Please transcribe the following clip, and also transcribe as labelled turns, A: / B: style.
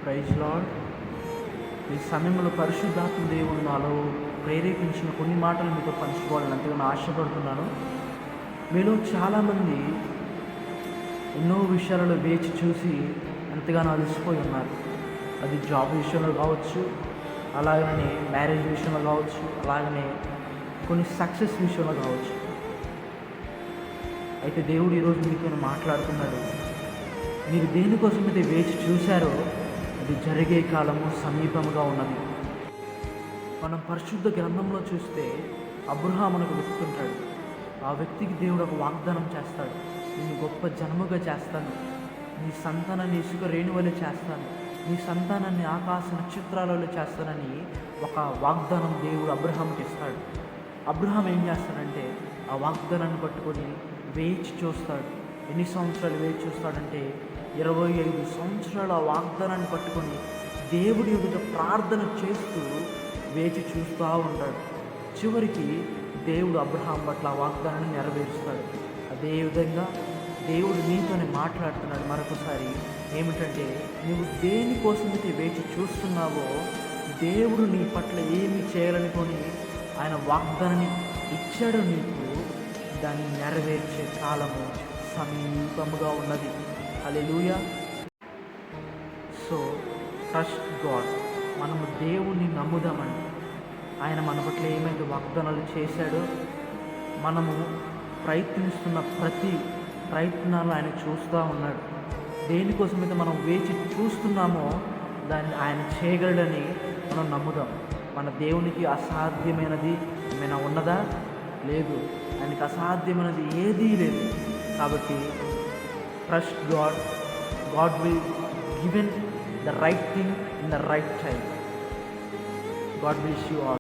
A: Praise lord. ఈ సమయంలో పరిశుద్ధాత్మ దేవుడు నాలో ప్రేరేపించిన కొన్ని మాటలు మీతో పంచుకోవాలని ఎంతగానో ఆశపడుతున్నాను. మీలో చాలామంది ఎన్నో విషయాలలో వేచి చూసి ఎంతగానో అలసిపోయి ఉన్నారు. అది జాబ్ విషయంలో కావచ్చు, అలాగనే మ్యారేజ్ విషయంలో కావచ్చు, అలాగనే కొన్ని సక్సెస్ విషయంలో కావచ్చు. అయితే దేవుడు ఈరోజు మీతో మాట్లాడుతున్నాడు. మీరు దేనికోసమైతే వేచి చూశారో అది జరిగే కాలము సమీపముగా ఉన్నది. మనం పరిశుద్ధ గ్రంథంలో చూస్తే అబ్రహాము మనకు వెతుకుంటాడు. ఆ వ్యక్తికి దేవుడు ఒక వాగ్దానం చేస్తాడు. నేను గొప్ప జన్మగా చేస్తాను, నీ సంతానాన్ని ఇసుక రేణువలే చేస్తాను, నీ సంతానాన్ని ఆకాశ నక్షత్రాలలో చేస్తానని ఒక వాగ్దానం దేవుడు అబ్రహాముకి ఇస్తాడు. అబ్రహాం ఏం చేస్తాడంటే ఆ వాగ్దానాన్ని పట్టుకొని వేచి చూస్తాడు. ఎన్ని సంవత్సరాలు వేచి చూస్తాడంటే 25 సంవత్సరాలు ఆ వాగ్దానాన్ని పట్టుకొని దేవుడి ఎదుట ప్రార్థన చేస్తూ వేచి చూస్తూ ఉంటాడు. చివరికి దేవుడు అబ్రహాం పట్ల ఆ వాగ్దానాన్ని నెరవేరుస్తాడు. అదేవిధంగా దేవుడు నీతోనే మాట్లాడుతున్నాడు మరొకసారి. ఏమిటంటే నువ్వు దేనికోసమైతే వేచి చూస్తున్నావో దేవుడు నీ పట్ల ఏమి చేయాలనుకొని ఆయన వాగ్దానాన్ని ఇచ్చాడో నీకు దాన్ని నెరవేర్చే కాలము సమీపముగా ఉన్నది. హల్లెలూయా. So trust God. మనము దేవుణ్ణి నమ్ముదామండి. ఆయన మన పట్ల ఏమైతే వాగ్దానాలు చేశాడో మనము ప్రయత్నిస్తున్న ప్రతి ప్రయత్నాలు ఆయన చూస్తూ ఉన్నాడు. దేనికోసమైతే మనం వేచి చూస్తున్నామో దాన్ని ఆయన చేయగలడని మనం నమ్ముదాం. మన దేవునికి అసాధ్యమైనది ఏమైనా ఉన్నదా? లేదు. ఆయనకి అసాధ్యమైనది ఏదీ లేదు. కాబట్టి trust God. God will given the right thing in the right time. God bless you all.